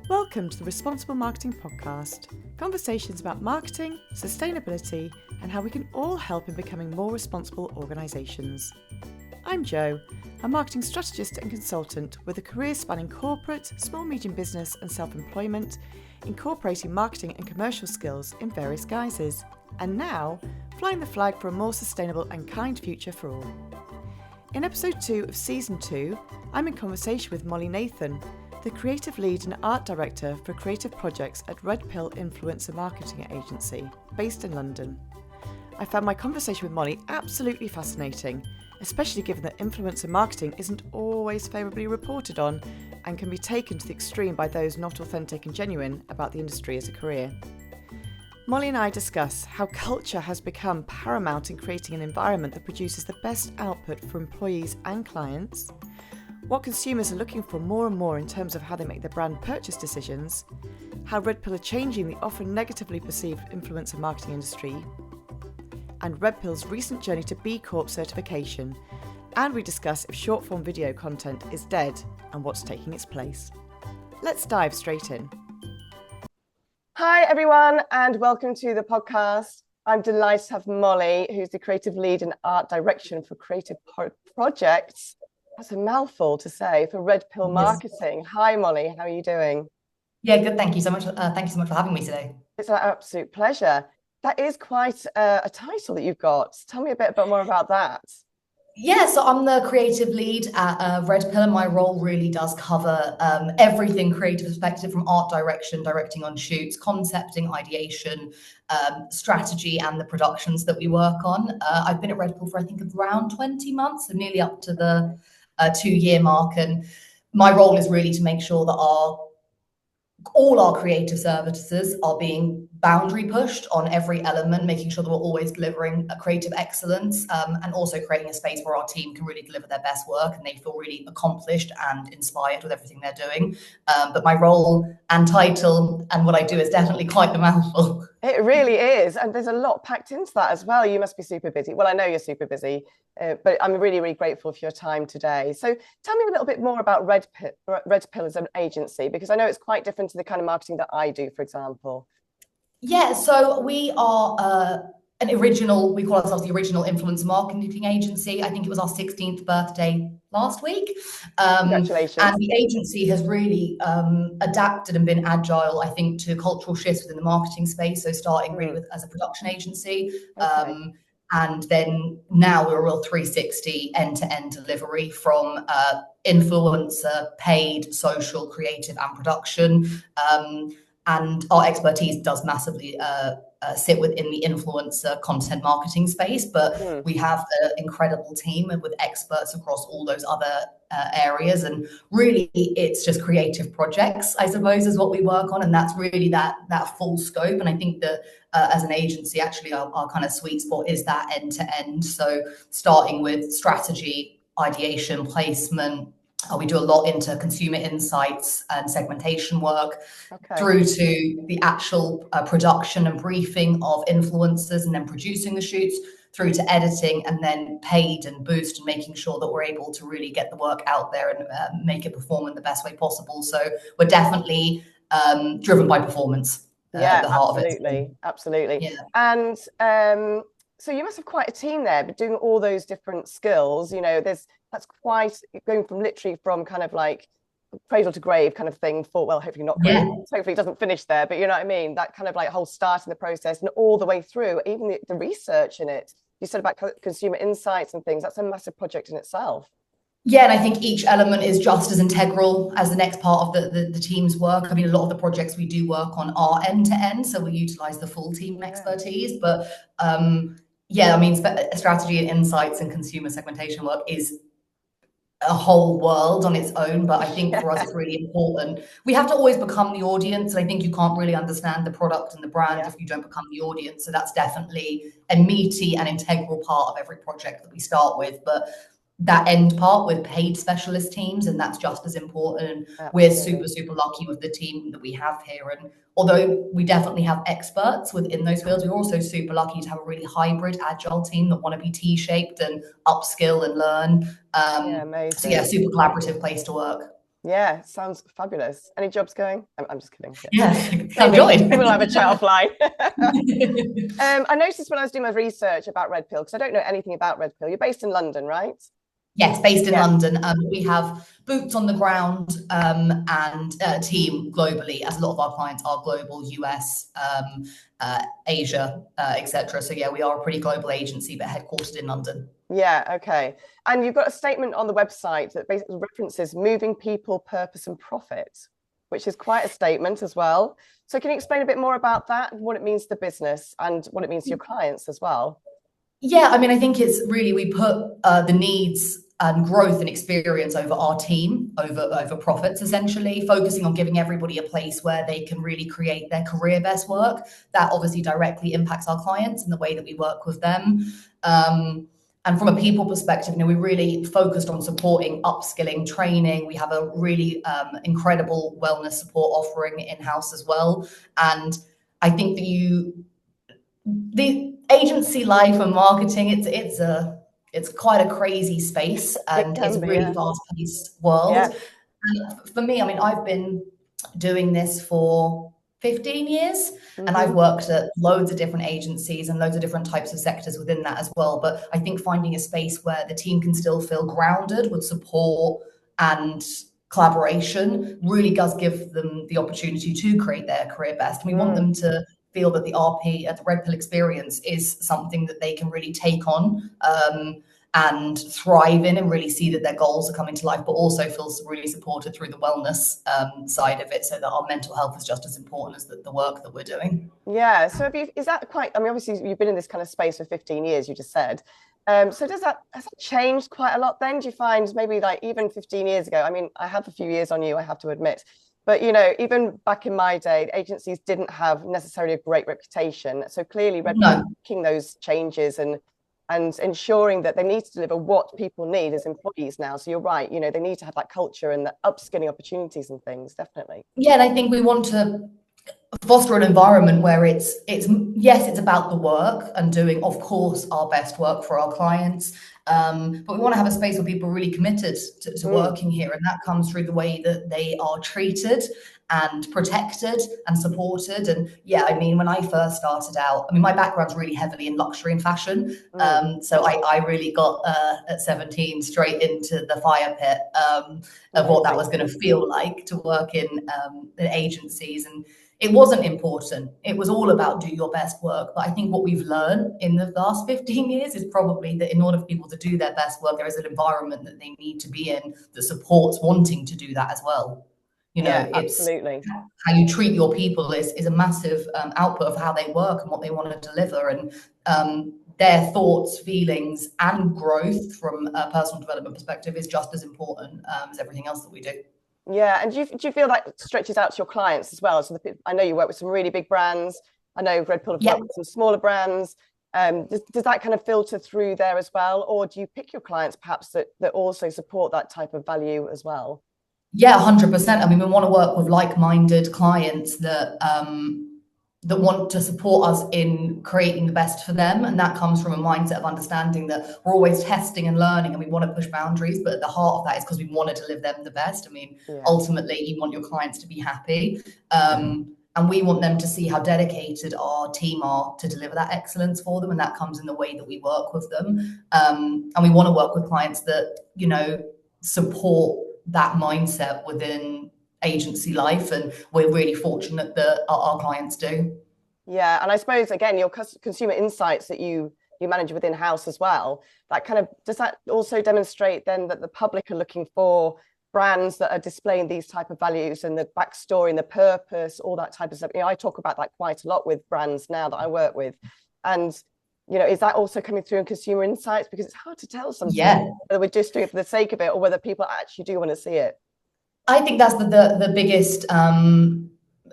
Welcome to the Responsible Marketing Podcast, conversations about marketing, sustainability, and how we can all help in becoming more responsible organisations. I'm Jo, a marketing strategist and consultant with a career spanning corporate, small medium business and self-employment, incorporating marketing and commercial skills in various guises, and now flying the flag for a more sustainable and kind future for all. In episode 2 of season 2, I'm in conversation with Mollie Nathan, the creative lead and art director for creative projects at Redpill influencer marketing agency based in London. I found my conversation with Mollie absolutely fascinating, especially given that influencer marketing isn't always favourably reported on and can be taken to the extreme by those not authentic and genuine about the industry as a career. Mollie and I discuss how culture has become paramount in creating an environment that produces the best output for employees and clients, what consumers are looking for more and more in terms of how they make their brand purchase decisions, how Redpill are changing the often negatively perceived influencer marketing industry, and Redpill's recent journey to B Corp certification, and we discuss if short-form video content is dead and what's taking its place. Let's dive straight in. Hi everyone, and welcome to the podcast. I'm delighted to have Mollie, who's the creative lead and art direction for creative projects. That's a mouthful to say, for Redpill marketing. Yes. Hi Mollie, how are you doing? Yeah, good. Thank you so much. Thank you so much for having me today. It's an absolute pleasure. That is quite a title that you've got. Tell me a bit more about that. Yeah, so I'm the creative lead at Redpill, and my role really does cover everything creative perspective, from art direction, directing on shoots, concepting, ideation, strategy, and the productions that we work on. I've been at Redpill for I think around 20 months, so nearly up to the 2-year mark, and my role is really to make sure that all our creative services are being boundary pushed on every element, making sure that we're always delivering a creative excellence, and also creating a space where our team can really deliver their best work and they feel really accomplished and inspired with everything they're doing. But my role and title and what I do is definitely quite the mouthful. It really is. And there's a lot packed into that as well. You must be super busy. Well, I know you're super busy, but I'm really, really grateful for your time today. So tell me a little bit more about Redpill as an agency, because I know it's quite different to the kind of marketing that I do, for example. Yeah, so we are we call ourselves the original influencer marketing agency. I think it was our 16th birthday last week. Congratulations. And the agency has really adapted and been agile, I think, to cultural shifts within the marketing space. So starting really as a production agency. Okay. And then now we're a real 360 end-to-end delivery from influencer, paid, social, creative, and production. And our expertise does massively sit within the influencer content marketing space, but we have an incredible team with experts across all those other areas. And really, it's just creative projects, I suppose, is what we work on. And that's really that full scope. And I think that as an agency, actually, our kind of sweet spot is that end to end. So starting with strategy, ideation, placement. We do a lot into consumer insights and segmentation work, through to the actual production and briefing of influencers and then producing the shoots, through to editing and then paid and boost and making sure that we're able to really get the work out there and make it perform in the best way possible. So we're definitely driven by performance. Yeah, the heart absolutely, of it. Absolutely. Yeah. And so you must have quite a team there, but doing all those different skills, you know, that's quite going from literally from kind of like cradle to grave kind of thing for, well, hopefully not grave, hopefully it doesn't finish there, but you know what I mean? That kind of like whole start in the process and all the way through, even the research in it. You said about consumer insights and things, that's a massive project in itself. Yeah, and I think each element is just as integral as the next part of the team's work. I mean, a lot of the projects we do work on are end-to-end, so we utilize the full team expertise. But yeah, I mean, strategy and insights and consumer segmentation work is a whole world on its own. But I think for us, it's really important. We have to always become the audience. And I think you can't really understand the product and the brand if you don't become the audience. So that's definitely a meaty and integral part of every project that we start with. But that end part with paid specialist teams, and that's just as important. Absolutely. We're super lucky with the team that we have here, and although we definitely have experts within those fields, we're also super lucky to have a really hybrid agile team that want to be T-shaped and upskill and learn. Amazing. So yeah, super collaborative place to work. Yeah, sounds fabulous. Any jobs going? I'm just kidding. Yeah, maybe we'll have a chat offline. I noticed when I was doing my research about Red Pill, because I don't know anything about Red Pill. You're based in London, right? Yes, based in London. We have boots on the ground and a team globally, as a lot of our clients are global, US, Asia, etc. So yeah, we are a pretty global agency, but headquartered in London. Yeah, okay. And you've got a statement on the website that basically references moving people, purpose, and profit, which is quite a statement as well. So can you explain a bit more about that, what it means to the business and what it means to your clients as well? Yeah, I mean, I think it's really, we put the needs and growth and experience over our team, over profits, essentially, focusing on giving everybody a place where they can really create their career best work. That obviously directly impacts our clients and the way that we work with them. And from a people perspective, we really focused on supporting upskilling, training. We have a really incredible wellness support offering in-house as well. And I think that the agency life and marketing, it's quite a crazy space, and it's a really fast-paced world. Yeah. And for me, I mean, I've been doing this for 15 years, and I've worked at loads of different agencies and loads of different types of sectors within that as well. But I think finding a space where the team can still feel grounded with support and collaboration really does give them the opportunity to create their career best. And we want them to feel that the RP, the Red Pill experience, is something that they can really take on and thrive in, and really see that their goals are coming to life, but also feels really supported through the wellness side of it, so that our mental health is just as important as the work that we're doing. Yeah. So is that quite, I mean, obviously you've been in this kind of space for 15 years, you just said. So has that changed quite a lot then? Do you find maybe like even 15 years ago, I mean, I have a few years on you, I have to admit, but, even back in my day, agencies didn't have necessarily a great reputation. So clearly Red Pill making those changes and ensuring that they need to deliver what people need as employees now. So you're right, they need to have that culture and the upskilling opportunities and things, definitely. Yeah, and I think we want to foster an environment where it's yes, it's about the work and doing, of course, our best work for our clients. But we want to have a space where people are really committed to working here. And that comes through the way that they are treated and protected and supported. And yeah, I mean, when I first started out, I mean, my background's really heavily in luxury and fashion. So I really got at 17 straight into the fire pit of what that was going to feel like to work in agencies. And it wasn't important. It was all about do your best work. But I think what we've learned in the last 15 years is probably that in order for people to do their best work, there is an environment that they need to be in that supports wanting to do that as well. It's absolutely how you treat your people is a massive output of how they work and what they want to deliver. And their thoughts, feelings, and growth from a personal development perspective is just as important as everything else that we do. Yeah, and do you feel that stretches out to your clients as well? So I know you work with some really big brands. I know Red Pill have worked with some smaller brands. Does that kind of filter through there as well? Or do you pick your clients perhaps that also support that type of value as well? Yeah, 100%. I mean, we want to work with like-minded clients that want to support us in creating the best for them. And that comes from a mindset of understanding that we're always testing and learning and we want to push boundaries. But at the heart of that is because we want to deliver them the best. I mean, ultimately, you want your clients to be happy. And we want them to see how dedicated our team are to deliver that excellence for them. And that comes in the way that we work with them. And we want to work with clients that, support that mindset within agency life, and we're really fortunate that our clients do. Yeah, and I suppose again your consumer insights that you manage within house as well, that kind of, does that also demonstrate then that the public are looking for brands that are displaying these type of values and the backstory and the purpose, all that type of stuff? I talk about that quite a lot with brands now that I work with. And is that also coming through in consumer insights? Because it's hard to tell sometimes whether we're just doing it for the sake of it or whether people actually do want to see it. I think that's the biggest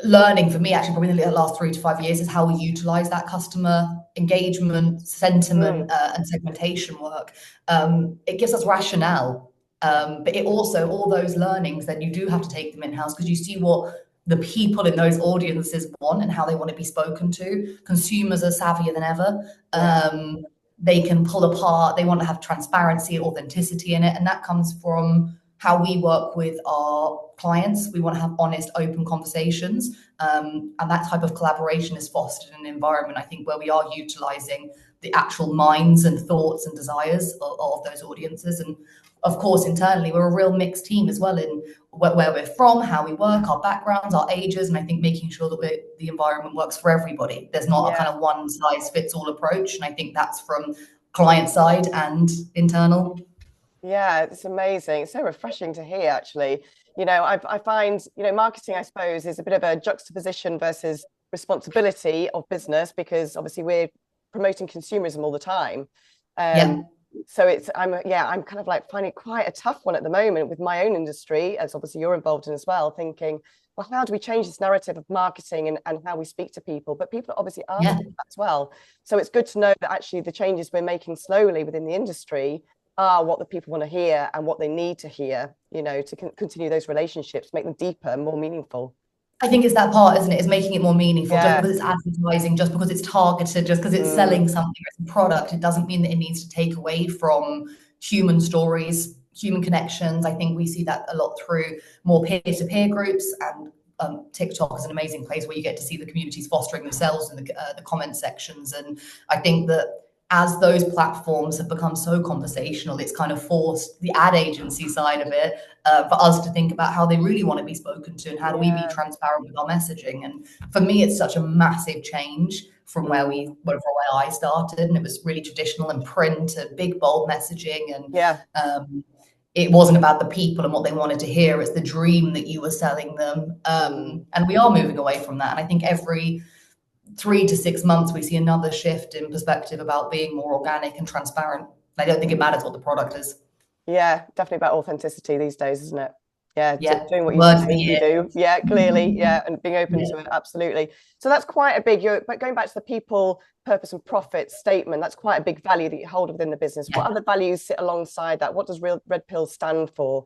learning for me, actually, probably in the last 3 to 5 years, is how we utilize that customer engagement, sentiment, and segmentation work. It gives us rationale, but it also, all those learnings, then you do have to take them in-house because you see what the people in those audiences want and how they want to be spoken to. Consumers are savvier than ever. They can pull apart. They want to have transparency, authenticity in it. And that comes from how we work with our clients. We want to have honest, open conversations. And that type of collaboration is fostered in an environment, I think, where we are utilizing the actual minds and thoughts and desires of those audiences. And of course, internally, we're a real mixed team as well in where we're from, how we work, our backgrounds, our ages, and I think making sure that the environment works for everybody. There's not a kind of one size fits all approach. And I think that's from client side and internal. Yeah, it's amazing. It's so refreshing to hear, actually. I find, marketing, I suppose, is a bit of a juxtaposition versus responsibility of business, because obviously we're promoting consumerism all the time. So I'm kind of like finding it quite a tough one at the moment with my own industry, as obviously you're involved in as well, thinking, well, how do we change this narrative of marketing and how we speak to people? But people obviously are that as well. So it's good to know that actually the changes we're making slowly within the industry are what the people want to hear and what they need to hear, to continue those relationships, make them deeper, more meaningful. I think it's that part, isn't it? Is making it more meaningful. Just because it's advertising, just because it's targeted, just because it's selling something as a product, it doesn't mean that it needs to take away from human stories, human connections. I think we see that a lot through more peer-to-peer groups, and TikTok is an amazing place where you get to see the communities fostering themselves in the comment sections. And I think that as those platforms have become so conversational, it's kind of forced the ad agency side of it for us to think about how they really want to be spoken to and how do we be transparent with our messaging. And for me, it's such a massive change from where I started, and it was really traditional and print and big bold messaging, and it wasn't about the people and what they wanted to hear. It's the dream that you were selling them, and we are moving away from that. And I think every 3 to 6 months, we see another shift in perspective about being more organic and transparent. I don't think it matters what the product is. Yeah, definitely about authenticity these days, isn't it? Yeah, doing what you do. Yeah, clearly. Yeah, and being open to it. Absolutely. So that's quite a big, but going back to the people, purpose and profit statement, that's quite a big value that you hold within the business. What other values sit alongside that? What does Red Pill stand for?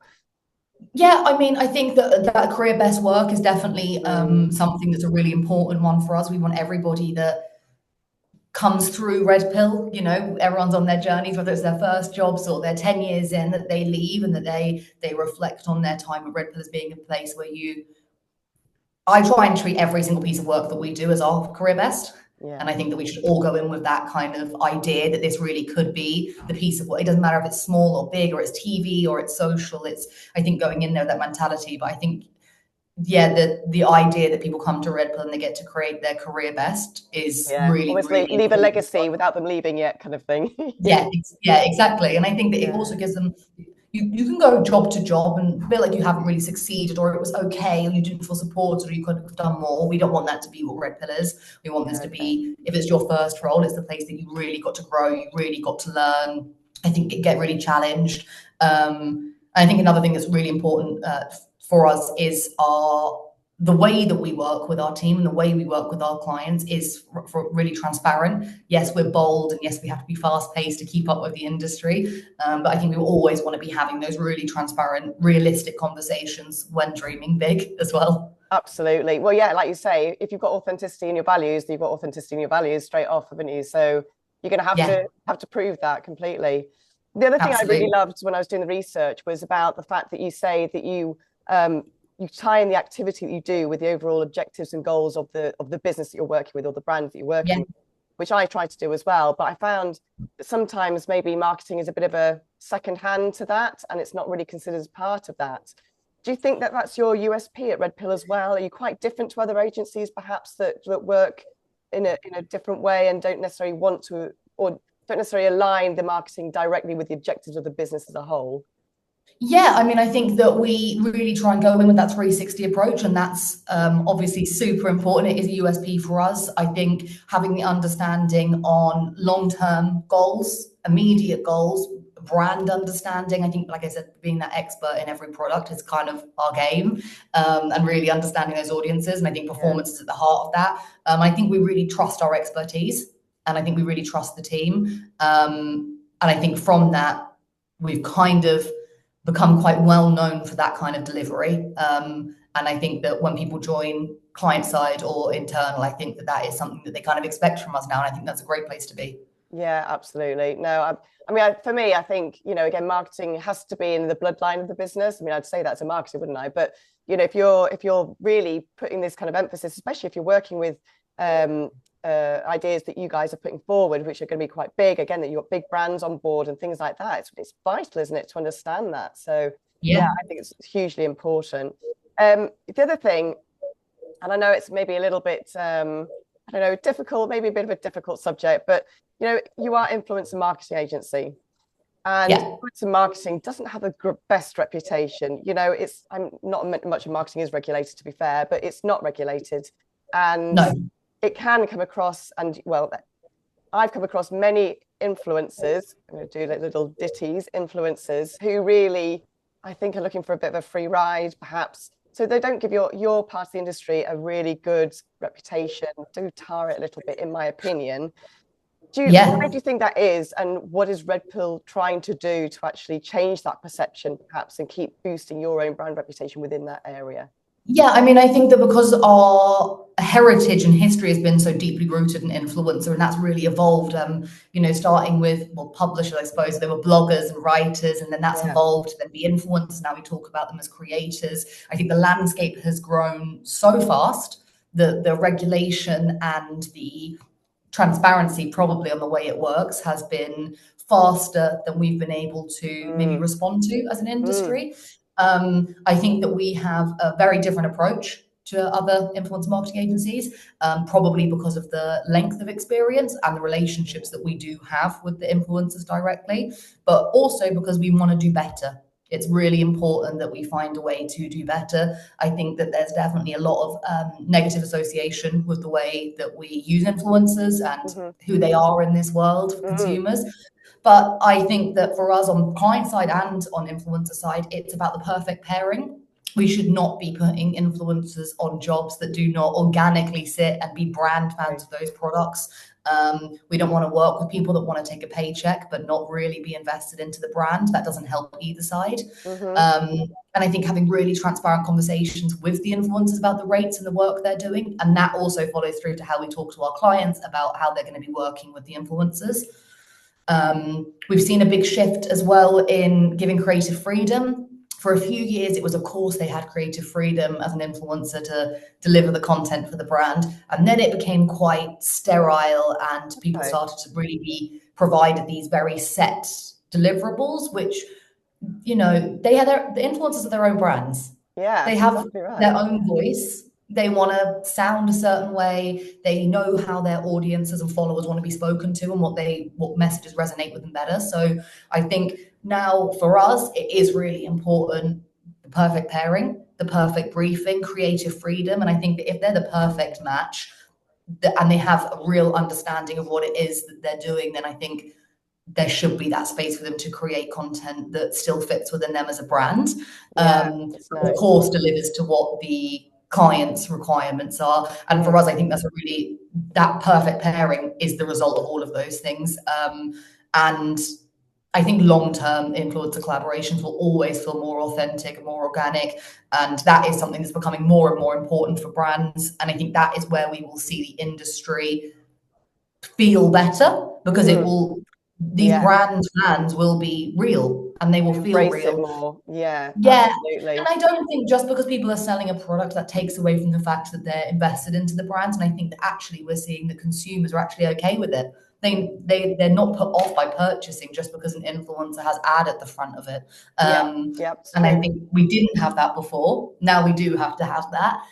Yeah, I mean, I think that career best work is definitely something that's a really important one for us. We want everybody that comes through Red Pill, everyone's on their journeys, whether it's their first jobs or they're 10 years in, that they leave and that they reflect on their time at Red Pill as being a place where I try and treat every single piece of work that we do as our career best. Yeah. And I think that we should all go in with that kind of idea that this really could be the piece of work. It doesn't matter if it's small or big or it's TV or it's social. I think going in there, that mentality. But I think, the idea that people come to Red Pill and they get to create their career best is really, obviously really leave a legacy without them leaving yet, kind of thing. yeah, exactly. And I think that it also gives them. You can go job to job and feel like you haven't really succeeded, or it was okay, or you didn't feel supported, or you could have done more. We don't want that to be what Red Pill is. We want this to be, if it's your first role, it's the place that you really got to grow, you really got to learn. I think get really challenged. I think another thing that's really important for us is the way that we work with our team and the way we work with our clients is for really transparent. Yes, we're bold, and yes, we have to be fast paced to keep up with the industry. But I think we always want to be having those really transparent, realistic conversations when dreaming big as well. Absolutely. Well, yeah, like you say, if you've got authenticity in your values, you've got authenticity in your values straight off, haven't you? So you're going to have to prove that completely. The other thing I really loved when I was doing the research was about the fact that you say that you tie in the activity that you do with the overall objectives and goals of the business that you're working with, or the brand that you're working with, which I try to do as well. But I found that sometimes maybe marketing is a bit of a second hand to that, and it's not really considered as part of that. Do you think that that's your USP at Red Pill as well? Are you quite different to other agencies perhaps that work in a different way and don't necessarily want to, or don't necessarily align the marketing directly with the objectives of the business as a whole? Yeah, I mean, I think that we really try and go in with that 360 approach, and that's obviously super important. It is a USP for us. I think having the understanding on long-term goals, immediate goals, brand understanding. I think, like I said, being that expert in every product is kind of our game, and really understanding those audiences. And I think performance is at the heart of that. I think we really trust our expertise, and I think we really trust the team. And I think from that, we've kind of become quite well known for that kind of delivery. And I think that when people join client side or internal, I think that is something that they kind of expect from us now. And I think that's a great place to be. Yeah, absolutely. No, for me, I think, again, marketing has to be in the bloodline of the business. I mean, I'd say that as a marketer, wouldn't I? But, if you're really putting this kind of emphasis, especially if you're working with ideas that you guys are putting forward, which are going to be quite big, again, that you've got big brands on board and things like that, it's vital, isn't it, to understand that? So, yeah, I think it's hugely important. The other thing, and I know it's maybe a little bit, I don't know, difficult, maybe a bit of a difficult subject, but you are influencer marketing agency, and influencer marketing doesn't have the best reputation. I'm not much of marketing is regulated, to be fair, but it's not regulated, and it can come across. And well, I've come across many influencers. I'm going to do like little ditties, influencers who really, I think, are looking for a bit of a free ride, perhaps. So they don't give your part of the industry a really good reputation, do tar it a little bit, in my opinion. Why do you think that is? And what is Red Pill trying to do to actually change that perception, perhaps, and keep boosting your own brand reputation within that area? Yeah, I mean, I think that because our heritage and history has been so deeply rooted in influencer, and that's really evolved, starting with, publishers, I suppose, there were bloggers and writers, and then that's evolved to then be influencers. Now we talk about them as creators. I think the landscape has grown so fast that the regulation and the transparency probably on the way it works has been faster than we've been able to maybe respond to as an industry. I think that we have a very different approach to other influencer marketing agencies, probably because of the length of experience and the relationships that we do have with the influencers directly, but also because we want to do better. It's really important that we find a way to do better. I think that there's definitely a lot of negative association with the way that we use influencers and who they are in this world for consumers. But I think that for us on client side and on influencer side, it's about the perfect pairing. We should not be putting influencers on jobs that do not organically sit and be brand fans of those products. We don't want to work with people that want to take a paycheck but not really be invested into the brand. That doesn't help either side. And I think having really transparent conversations with the influencers about the rates and the work they're doing, and that also follows through to how we talk to our clients about how they're going to be working with the influencers. We've seen a big shift as well in giving creative freedom. For a few years, it was, of course, they had creative freedom as an influencer to deliver the content for the brand. And then it became quite sterile and people started to really be provided these very set deliverables, which, the influencers are their own brands. Yeah, they have their own voice. They want to sound a certain way. They know how their audiences and followers want to be spoken to and what messages resonate with them better. So I think now for us, it is really important, the perfect pairing, the perfect briefing, creative freedom. And I think that if they're the perfect match and they have a real understanding of what it is that they're doing, then I think there should be that space for them to create content that still fits within them as a brand. Of course, delivers to what the clients' requirements are. And for us, I think that perfect pairing is the result of all of those things. And I think long-term influencer collaborations will always feel more authentic and more organic. And that is something that's becoming more and more important for brands. And I think that is where we will see the industry feel better, because these brand fans will be real and they will feel real. More. Yeah. Absolutely. And I don't think just because people are selling a product that takes away from the fact that they're invested into the brand. And I think that actually we're seeing that consumers are actually okay with it. They're not put off by purchasing just because an influencer has ad at the front of it. And I think we didn't have that before. Now we do have to have that.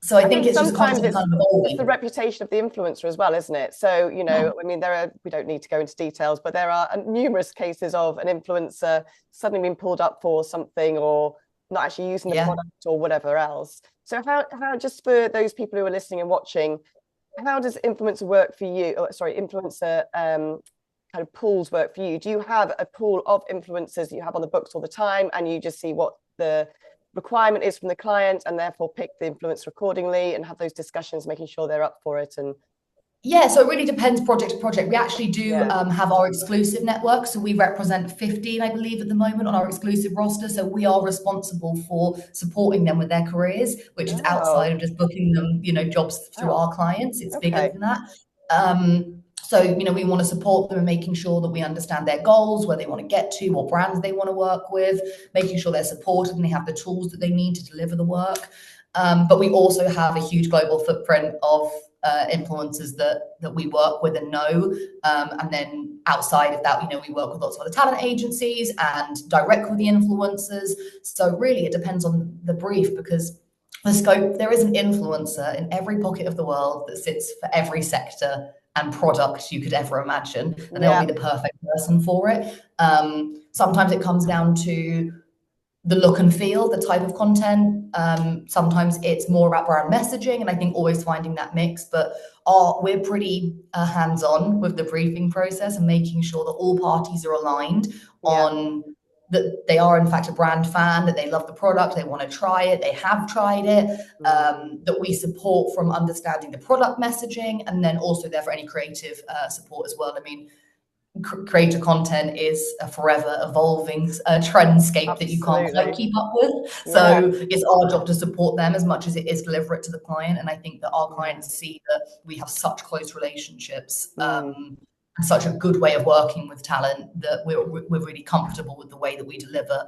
So I think it's just constantly kind of evolving. It's the reputation of the influencer as well, isn't it? So, I mean, we don't need to go into details, but there are numerous cases of an influencer suddenly being pulled up for something or not actually using the product or whatever else. So how just for those people who are listening and watching, how does influencer work for you? Influencer kind of pools work for you? Do you have a pool of influencers that you have on the books all the time and you just see what the requirement is from the client and therefore pick the influencer accordingly and have those discussions, making sure they're up for it? And so it really depends project to project. We actually do have our exclusive network. So we represent 15, I believe, at the moment on our exclusive roster. So we are responsible for supporting them with their careers, which is outside of just booking them, jobs through our clients. It's bigger than that. So, we want to support them in making sure that we understand their goals, where they want to get to, what brands they want to work with, making sure they're supported and they have the tools that they need to deliver the work. But we also have a huge global footprint of influencers that we work with and know. And then outside of that, we work with lots of other talent agencies and direct with the influencers. So really it depends on the brief, because the scope, there is an influencer in every pocket of the world that sits for every sector and product you could ever imagine, and they'll be the perfect person for it. Sometimes it comes down to the look and feel, the type of content. Sometimes it's more about brand messaging, and I think always finding that mix. But we're pretty hands-on with the briefing process and making sure that all parties are aligned on that they are in fact a brand fan, that they love the product, they want to try it, they have tried it, that we support from understanding the product messaging, and then also there for any creative support as well. I mean, creator content is a forever evolving trendscape that you can't quite keep up with. So it's our job to support them as much as it is deliver it to the client. And I think that our clients see that we have such close relationships and such a good way of working with talent that we're really comfortable with the way that we deliver,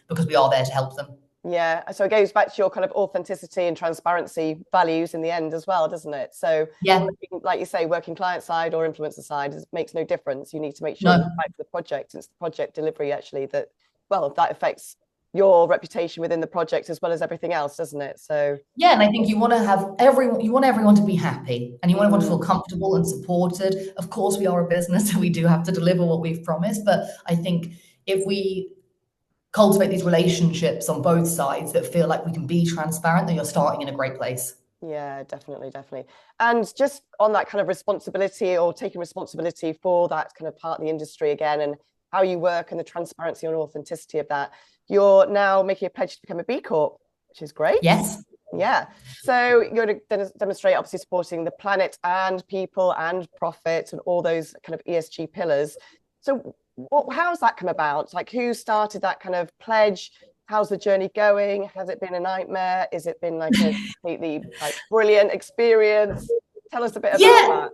because we are there to help them. Yeah, so it goes back to your kind of authenticity and transparency values in the end as well, doesn't it? So like you say, working client side or influencer side makes no difference. You need to make sure it's right for the project. It's the project delivery actually that affects your reputation within the project as well as everything else, doesn't it? So and I think you want everyone to be happy, and you want everyone to feel comfortable and supported. Of course, we are a business, and we do have to deliver what we've promised. But I think if we cultivate these relationships on both sides that feel like we can be transparent, then you're starting in a great place. Yeah, definitely. And just on that kind of responsibility, or taking responsibility for that kind of part of the industry again, and how you work and the transparency and authenticity of that, you're now making a pledge to become a B Corp, which is great. Yes. Yeah. So you're going to demonstrate obviously supporting the planet and people and profit and all those kind of ESG pillars. So how's that come about? Like, who started that kind of pledge? How's the journey going? Has it been a nightmare? Has it been like a completely brilliant experience? Tell us a bit about that.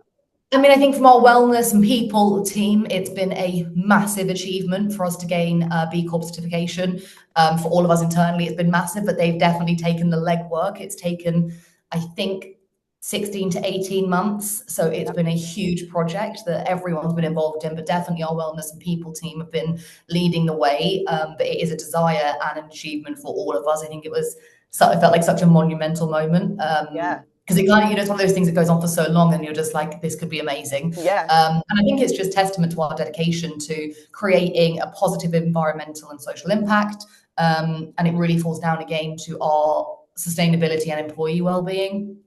I mean, I think from our wellness and people team, it's been a massive achievement for us to gain B Corp certification. For all of us internally, it's been massive, but they've definitely taken the legwork. It's taken, I think, 16 to 18 months. So it's been a huge project that everyone's been involved in, but definitely our wellness and people team have been leading the way. But it is a desire and an achievement for all of us. I think it felt like such a monumental moment. Because it kind of, it's one of those things that goes on for so long and you're just like, this could be amazing. And I think it's just testament to our dedication to creating a positive environmental and social impact. And it really falls down again to our sustainability and employee well-being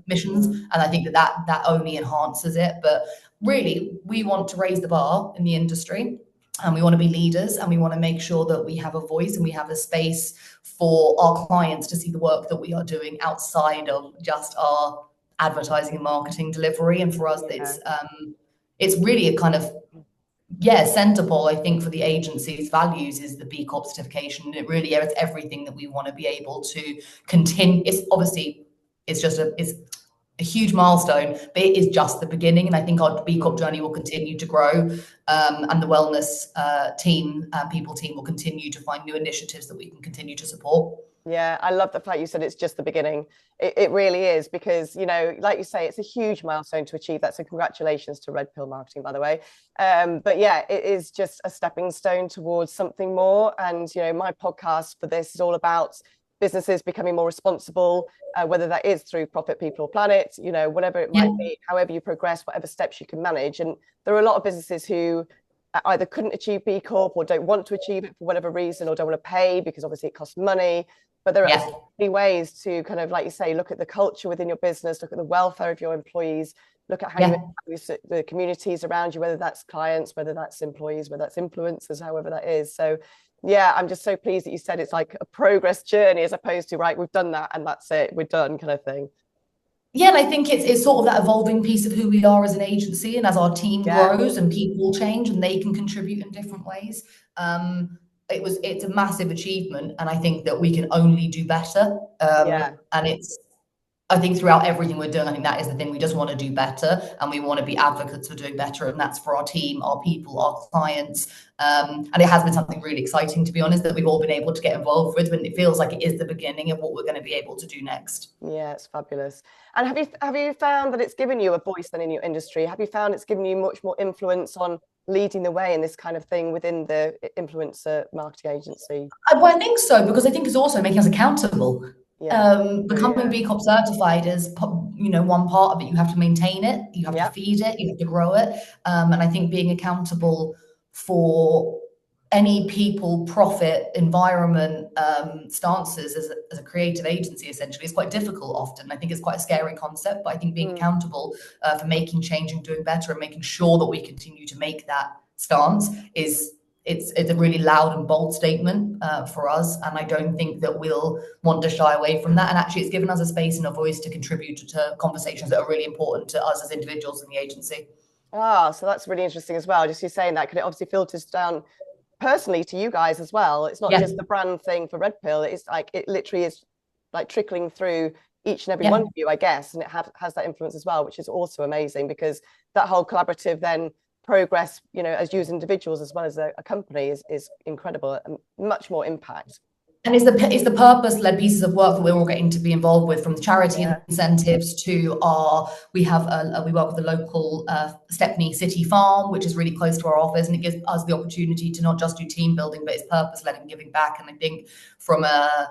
missions. And I think that only enhances it. But really, we want to raise the bar in the industry, and we want to be leaders, and we want to make sure that we have a voice and we have a space for our clients to see the work that we are doing outside of just our advertising and marketing delivery. And for us, it's really a kind of center pole, I think, for the agency's values is the B Corp certification. It really is everything that we want to be able to continue. It's obviously, it's a huge milestone, but it is just the beginning. And I think our B Corp journey will continue to grow, and the wellness people team will continue to find new initiatives that we can continue to support. Yeah, I love the fact you said it's just the beginning. It really is, because, like you say, it's a huge milestone to achieve that. So congratulations to Red Pill Marketing, by the way. But yeah, it is just a stepping stone towards something more. And, my podcast for this is all about businesses becoming more responsible, whether that is through profit, people, or planet, whatever it might be, however you progress, whatever steps you can manage. And there are a lot of businesses who either couldn't achieve B Corp or don't want to achieve it for whatever reason, or don't want to pay because obviously it costs money. But there are so many ways to kind of, like you say, look at the culture within your business, look at the welfare of your employees, look at how you use the communities around you, whether that's clients, whether that's employees, whether that's influencers, however that is. So yeah, I'm just so pleased that you said it's like a progress journey as opposed to, right, we've done that and that's it, we're done kind of thing. Yeah, and I think it's sort of that evolving piece of who we are as an agency, and as our team grows and people change and they can contribute in different ways. It's a massive achievement, and I think that we can only do better. And I think throughout everything we're doing, I think that is the thing. We just want to do better, and we want to be advocates for doing better. And that's for our team, our people, our clients. And it has been something really exciting, to be honest, that we've all been able to get involved with, and it feels like it is the beginning of what we're going to be able to do next. Yeah, it's fabulous. And have you found that it's given you a voice then in your industry? Have you found it's given you much more influence on leading the way in this kind of thing within the influencer marketing agency? Well, I think so, because I think it's also making us accountable. Becoming B Corp certified is, one part of it. You have to maintain it, you have to feed it, you have to grow it. And I think being accountable for any people, profit, environment stances as a creative agency essentially is quite difficult often. I think it's quite a scary concept, but I think being accountable for making change and doing better and making sure that we continue to make that stance it's a really loud and bold statement for us, and I don't think that we'll want to shy away from that. And actually, it's given us a space and a voice to contribute to conversations that are really important to us as individuals in the agency. So that's really interesting as well. Just you saying that, because it obviously filters down personally to you guys as well. It's not just the brand thing for redpill. It's like it literally is like trickling through each and every one of you, I guess, and it has that influence as well, which is also amazing, because that whole collaborative then progress, as you as individuals as well as a company is incredible, and much more impact. And it's the purpose-led pieces of work that we're all getting to be involved with, from the charity incentives to we work with the local Stepney City Farm, which is really close to our office, and it gives us the opportunity to not just do team building, but it's purpose-led and giving back. And I think from a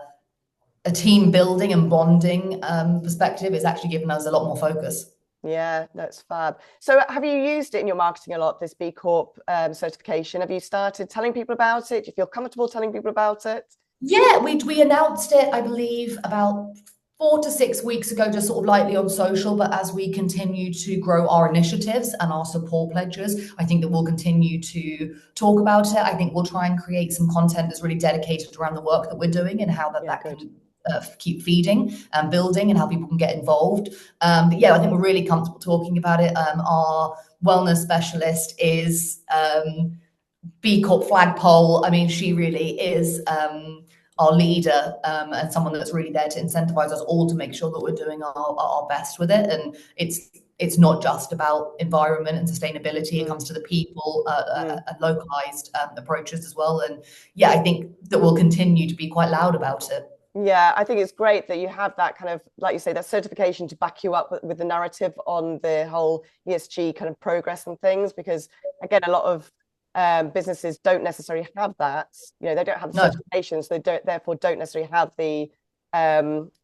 team building and bonding perspective, it's actually given us a lot more focus. Yeah, that's fab. So have you used it in your marketing a lot, this B Corp certification? Have you started telling people about it? Do you feel comfortable telling people about it? Yeah, we announced it, I believe, about 4 to 6 weeks ago, just sort of lightly on social. But as we continue to grow our initiatives and our support pledges, I think that we'll continue to talk about it. I think we'll try and create some content that's really dedicated around the work that we're doing and how that can keep feeding and building, and how people can get involved. But yeah, I think we're really comfortable talking about it. Our wellness specialist is B Corp flagpole. I mean, she really is our leader, and someone that's really there to incentivize us all to make sure that we're doing our best with it. And it's not just about environment and sustainability. It comes to the people and localized approaches as well. And yeah, I think that we'll continue to be quite loud about it. Yeah, I think it's great that you have that kind of, like you say, that certification to back you up with the narrative on the whole ESG kind of progress and things, because again, a lot of businesses don't necessarily have that. They don't have the certification, so they therefore don't necessarily have the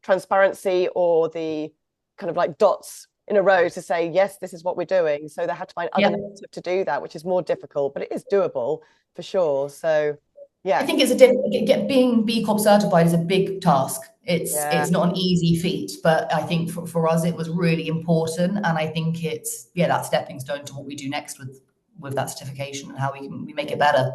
transparency or the kind of like dots in a row to say, yes, this is what we're doing. So they have to find other narrative to do that, which is more difficult, but it is doable for sure. So yeah, I think it's being B Corp certified is a big task. It's not an easy feat, but I think for us it was really important, and I think it's that stepping stone to what we do next with that certification and how we make it better.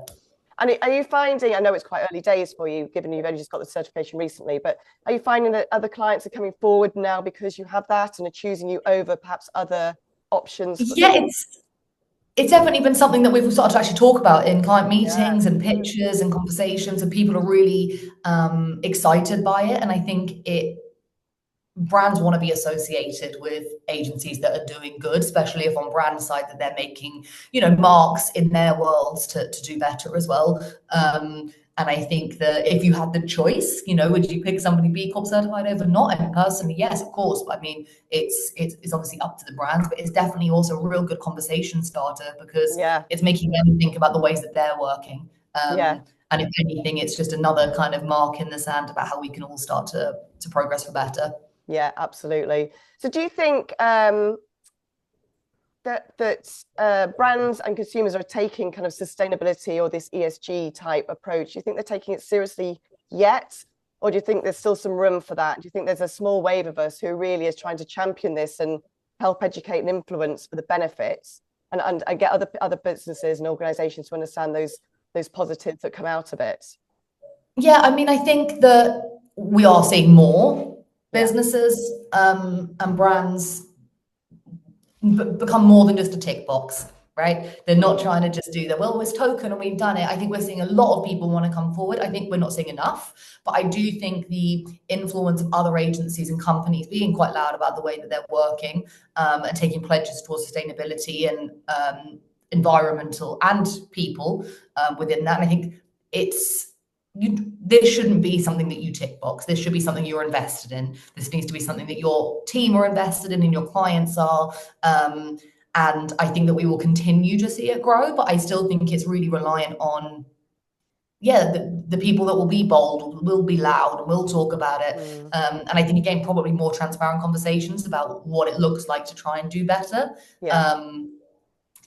And are you finding, I know it's quite early days for you, given you've only just got the certification recently, but are you finding that other clients are coming forward now because you have that and are choosing you over perhaps other options? Yeah, it's definitely been something that we've started to actually talk about in client meetings and pitches and conversations, and people are really excited by it. And I think brands want to be associated with agencies that are doing good, especially if on brand side that they're making, marks in their worlds to do better as well. And I think that if you had the choice, would you pick somebody B Corp certified over not? And personally, yes, of course. But I mean, it's obviously up to the brands, but it's definitely also a real good conversation starter, because it's making them think about the ways that they're working. And if anything, it's just another kind of mark in the sand about how we can all start to progress for better. Yeah, absolutely. So do you think that brands and consumers are taking kind of sustainability or this ESG type approach? Do you think they're taking it seriously yet? Or do you think there's still some room for that? Do you think there's a small wave of us who really is trying to champion this and help educate and influence for the benefits and get other businesses and organizations to understand those positives that come out of it? Yeah, I mean, I think that we are seeing more businesses and brands become more than just a tick box, right? They're not trying to just do that. Well, it's token and we've done it. I think we're seeing a lot of people want to come forward. I think we're not seeing enough, but I do think the influence of other agencies and companies being quite loud about the way that they're working and taking pledges towards sustainability and environmental and people within that. And I think this shouldn't be something that you tick box. This should be something you're invested in. This needs to be something that your team are invested in and your clients are. And I think that we will continue to see it grow, but I still think it's really reliant on, the people that will be bold, will be loud, and will talk about it. And I think, again, probably more transparent conversations about what it looks like to try and do better.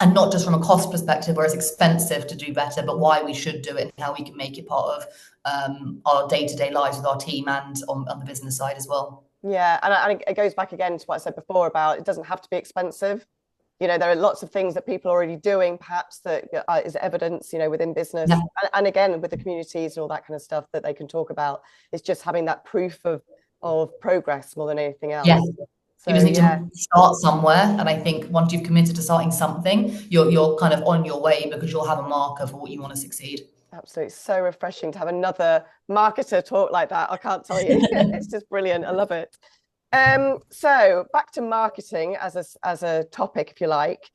And not just from a cost perspective where it's expensive to do better, but why we should do it and how we can make it part of our day-to-day lives with our team and on the business side as well. Yeah, and it goes back again to what I said before about it doesn't have to be expensive. You know, there are lots of things that people are already doing, perhaps that is evidence, you know, within business. Yeah. And again, with the communities and all that kind of stuff that they can talk about. It's just having that proof of progress more than anything else. Yeah. So, you just need to start somewhere. And I think once you've committed to starting something, you're kind of on your way because you'll have a marker for what you want to succeed. Absolutely. So refreshing to have another marketer talk like that. I can't tell you. It's just brilliant. I love it. So back to marketing as a topic, if you like.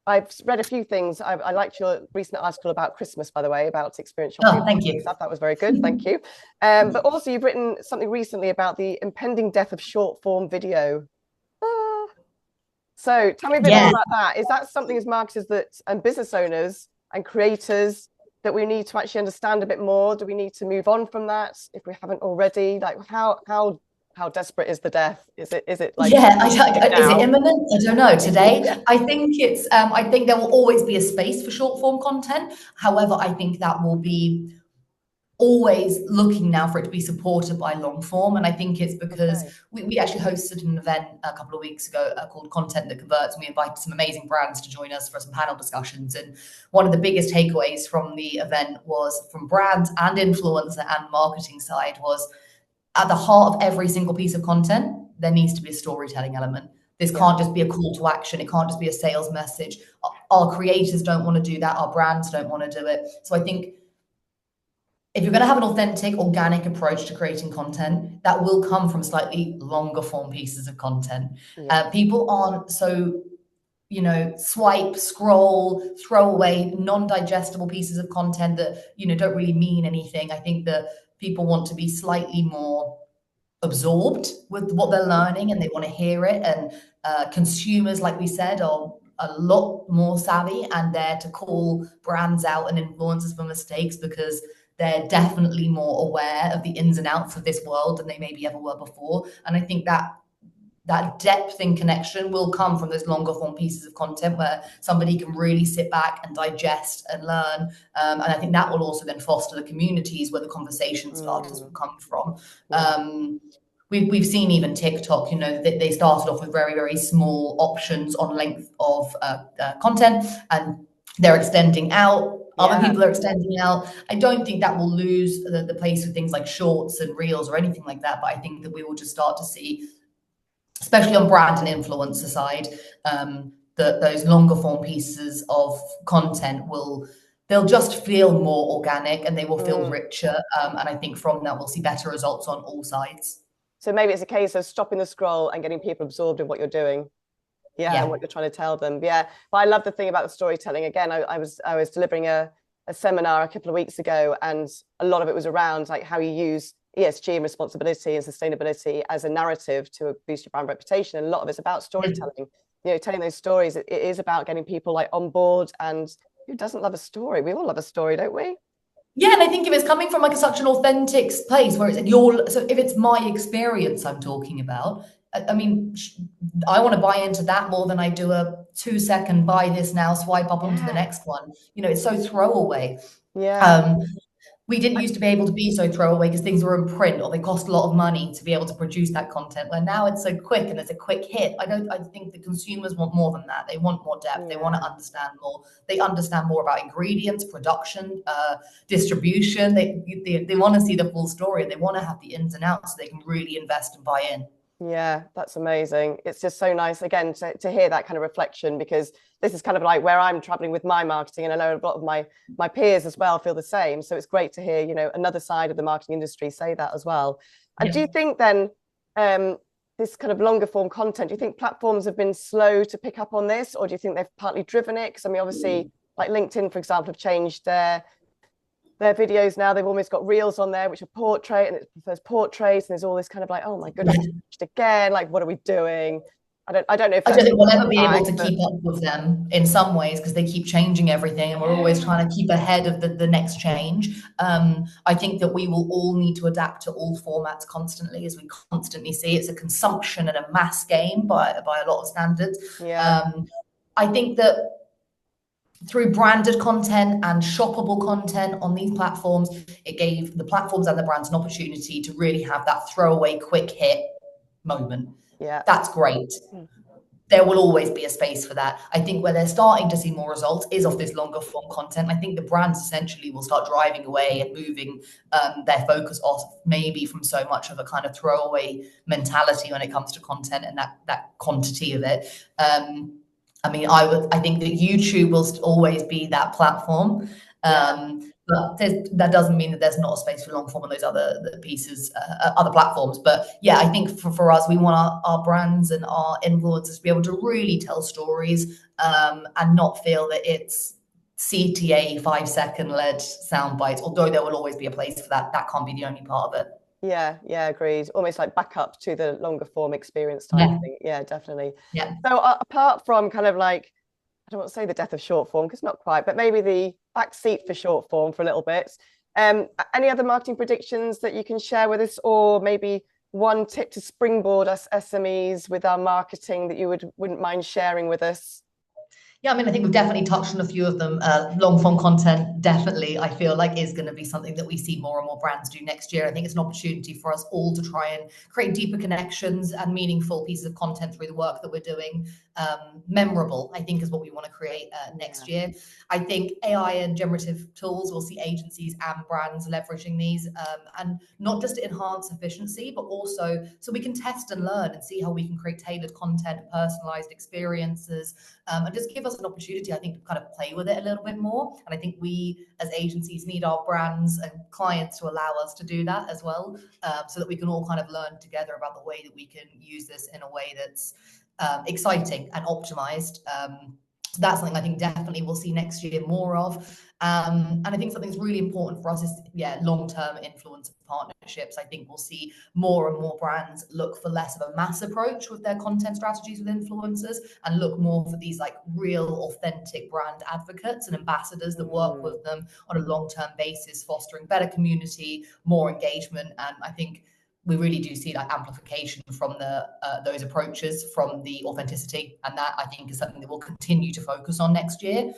I've read a few things. I liked your recent article about Christmas, by the way, about experiential. Oh, thank you. That was very good. Thank you. But also you've written something recently about the impending death of short form video. So tell me a bit more about that. Is that something as marketers and business owners and creators that we need to actually understand a bit more? Do we need to move on from that if we haven't already? Like how desperate is the death? Is it like is it imminent? I don't know. Today, I think it's I think there will always be a space for short form content. However, I think that will be always looking now for it to be supported by long form. And I think it's because we actually hosted an event a couple of weeks ago called Content That Converts, and we invited some amazing brands to join us for some panel discussions. And one of the biggest takeaways from the event was from brands and influencer and marketing side was at the heart of every single piece of content, there needs to be a storytelling element. This can't just be a call to action. It can't just be a sales message. Our creators don't want to do that. Our brands don't want to do it. So I think if you're going to have an authentic, organic approach to creating content, that will come from slightly longer form pieces of content. People aren't so, swipe, scroll, throw away non-digestible pieces of content that, don't really mean anything. I think that people want to be slightly more absorbed with what they're learning and they want to hear it. And consumers, like we said, are a lot more savvy and there to call brands out and influencers for mistakes because they're definitely more aware of the ins and outs of this world than they maybe ever were before. And I think that depth in connection will come from those longer form pieces of content where somebody can really sit back and digest and learn. And I think that will also then foster the communities where the conversation starters will come from. We've seen even TikTok, they started off with very, very small options on length of content and they're extending out. Other people are extending out. I don't think that will lose the place for things like shorts and reels or anything like that. But I think that we will just start to see, especially on brand and influencer side, that those longer form pieces of content they'll just feel more organic and they will feel richer. And I think from that, we'll see better results on all sides. So maybe it's a case of stopping the scroll and getting people absorbed in what you're doing. And what you're trying to tell them. But I love the thing about the storytelling. Again, I was delivering a seminar a couple of weeks ago, and a lot of it was around like how you use ESG and responsibility and sustainability as a narrative to boost your brand reputation. And a lot of it's about storytelling. Telling those stories. It is about getting people like on board. And who doesn't love a story? We all love a story, don't we? Yeah, and I think if it's coming from like such an authentic place where it's so if it's my experience I'm talking about. I mean, I want to buy into that more than I do a 2-second buy this now, swipe up onto the next one. It's so throwaway. We didn't used to be able to be so throwaway because things were in print or they cost a lot of money to be able to produce that content, where now it's so quick and it's a quick hit. I think the consumers want more than that. They want more depth. They want to understand more. They understand more about ingredients, production, distribution. They want to see the full story and they want to have the ins and outs so they can really invest and buy in. Yeah, that's amazing. It's just so nice again to hear that kind of reflection, because this is kind of like where I'm traveling with my marketing, and I know a lot of my peers as well feel the same. So it's great to hear, another side of the marketing industry say that as well. And do you think then this kind of longer form content, do you think platforms have been slow to pick up on this, or do you think they've partly driven it? Because I mean, obviously, like LinkedIn, for example, have changed their videos now. They've almost got reels on there, which are portrait, and it prefers portraits. And there's all this kind of like, oh my goodness, again, like, what are we doing? I don't know if I don't think we'll ever be able to but keep up with them in some ways, because they keep changing everything and we're always trying to keep ahead of the next change. I think that we will all need to adapt to all formats constantly, as we constantly see. It's a consumption and a mass game by a lot of standards. Yeah. I think that through branded content and shoppable content on these platforms, it gave the platforms and the brands an opportunity to really have that throwaway quick hit moment. Yeah. That's great. There will always be a space for that. I think where they're starting to see more results is off this longer form content. I think the brands essentially will start driving away and moving their focus off maybe from so much of a kind of throwaway mentality when it comes to content and that quantity of it. I mean, I think that YouTube will always be that platform. But that doesn't mean that there's not a space for long form on those other pieces, other platforms. But yeah, I think for us, we want our brands and our influencers to be able to really tell stories and not feel that it's CTA 5-second led sound bites, although there will always be a place for that. That can't be the only part of it. Yeah, agreed. Almost like backup to the longer form experience type thing. Yeah, definitely. Yeah. So apart from kind of like, I don't want to say the death of short form, because not quite, but maybe the backseat for short form for a little bit. Any other marketing predictions that you can share with us, or maybe one tip to springboard us SMEs with our marketing that you wouldn't mind sharing with us? Yeah, I mean, I think we've definitely touched on a few of them. Long form content, definitely, I feel like is going to be something that we see more and more brands do next year. I think it's an opportunity for us all to try and create deeper connections and meaningful pieces of content through the work that we're doing. Memorable, I think, is what we want to create next year. I think AI and generative tools, will see agencies and brands leveraging these, and not just to enhance efficiency, but also so we can test and learn and see how we can create tailored content, personalized experiences, and just give us an opportunity, I think, to kind of play with it a little bit more. And I think we as agencies need our brands and clients to allow us to do that as well, so that we can all kind of learn together about the way that we can use this in a way that's exciting and optimized. So that's something I think definitely we'll see next year more of. And I think something's really important for us is, long-term influencer partnerships. I think we'll see more and more brands look for less of a mass approach with their content strategies with influencers and look more for these like real, authentic brand advocates and ambassadors that work with them on a long-term basis, fostering better community, more engagement. And I think we really do see like amplification from those approaches, from the authenticity, and that I think is something that we'll continue to focus on next year.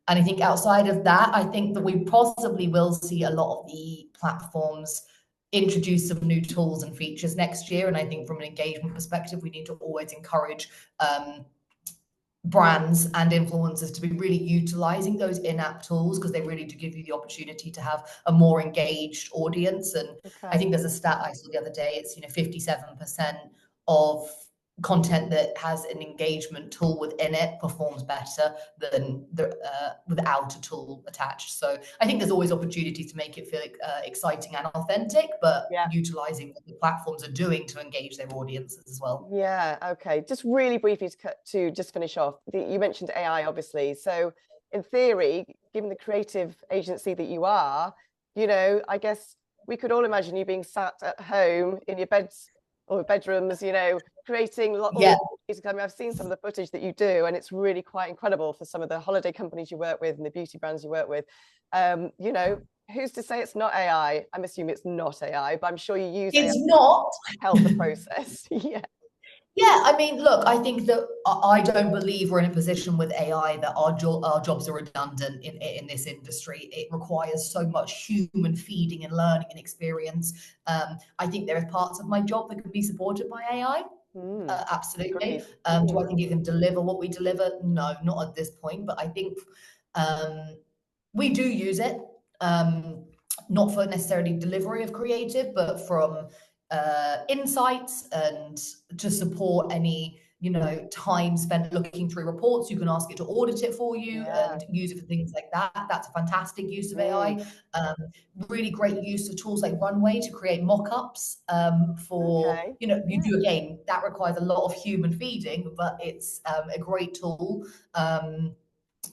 And I think outside of that, I think that we possibly will see a lot of the platforms introduce some new tools and features next year. And I think from an engagement perspective, we need to always encourage brands and influencers to be really utilizing those in-app tools, because they really do give you the opportunity to have a more engaged audience. And I think there's a stat I saw the other day, it's 57% of content that has an engagement tool within it performs better than without a tool attached. So I think there's always opportunities to make it feel exciting and authentic, but utilizing what the platforms are doing to engage their audiences as well. Yeah, okay. Just really briefly to just finish off, you mentioned AI, obviously. So in theory, given the creative agency that you are, I guess we could all imagine you being sat at home in your beds or bedrooms, creating lots of music. I mean, I've seen some of the footage that you do, and it's really quite incredible for some of the holiday companies you work with and the beauty brands you work with. Who's to say it's not AI? I'm assuming it's not AI, but I'm sure you use it's AI not to help the process. Yeah, I mean, look, I think that I don't believe we're in a position with AI that our jobs are redundant in this industry. It requires so much human feeding and learning and experience. I think there are parts of my job that could be supported by AI. Absolutely. Do I think it can deliver what we deliver? No, not at this point. But I think we do use it, not for necessarily delivery of creative, but from insights and to support any time spent looking through reports. You can ask it to audit it for you and use it for things like that. That's a fantastic use of AI. Really great use of tools like Runway to create mock-ups for you do again, that requires a lot of human feeding, but it's a great tool.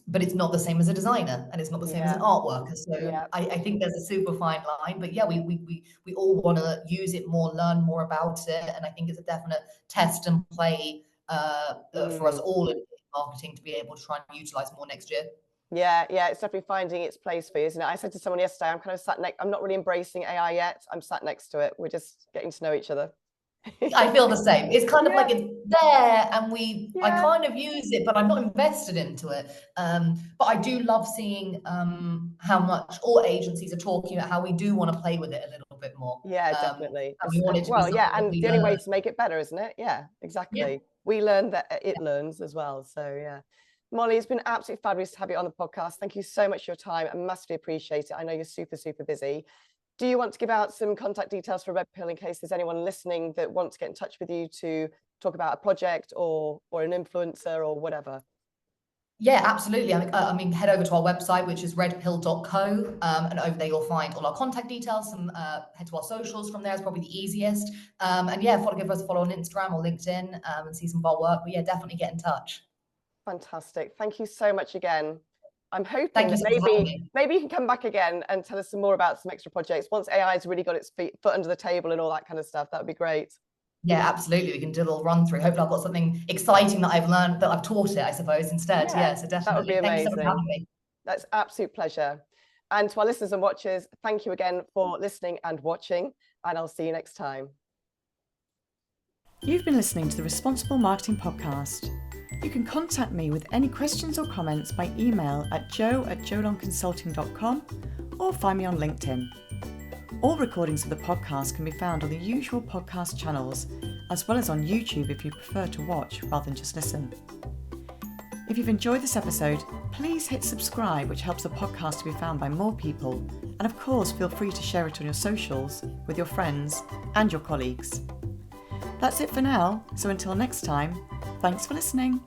But it's not the same as a designer, and it's not the same as an art worker. So I think there's a super fine line. But yeah, we all want to use it more, learn more about it, and I think it's a definite test and play for us all in marketing to be able to try and utilize more next year. Yeah, it's definitely finding its place for you, isn't it? I said to someone yesterday, I'm kind of sat next. I'm not really embracing AI yet. I'm sat next to it. We're just getting to know each other. I feel the same. It's kind of like it's there, and I kind of use it, but I'm not invested into it. But I do love seeing how much all agencies are talking about how we do want to play with it a little bit more. Yeah, definitely. And we want it to and the only way to make it better, isn't it? Yeah, exactly. Yeah. We learn that it learns as well. So yeah. Mollie, it's been absolutely fabulous to have you on the podcast. Thank you so much for your time. I massively appreciate it. I know you're super, super busy. Do you want to give out some contact details for Redpill in case there's anyone listening that wants to get in touch with you to talk about a project or an influencer or whatever? Yeah, absolutely. I mean, head over to our website, which is redpill.co, and over there you'll find all our contact details. Head to our socials from there is probably the easiest. And yeah, give us a follow on Instagram or LinkedIn and see some of our work. But yeah, definitely get in touch. Fantastic. Thank you so much again. I'm hoping that maybe you can come back again and tell us some more about some extra projects once AI has really got its foot under the table and all that kind of stuff. That would be great. Yeah, absolutely. We can do a little run through. Hopefully I've got something exciting that I've learned, that I've taught it, I suppose, instead. Yeah, so definitely. That would be amazing. Thank you so much for having me. That's absolute pleasure. And to our listeners and watchers, thank you again for listening and watching, and I'll see you next time. You've been listening to the Responsible Marketing Podcast. You can contact me with any questions or comments by email at joe@jolonconsulting.com or find me on LinkedIn. All recordings of the podcast can be found on the usual podcast channels, as well as on YouTube if you prefer to watch rather than just listen. If you've enjoyed this episode, please hit subscribe, which helps the podcast to be found by more people. And of course, feel free to share it on your socials with your friends and your colleagues. That's it for now, so until next time, thanks for listening.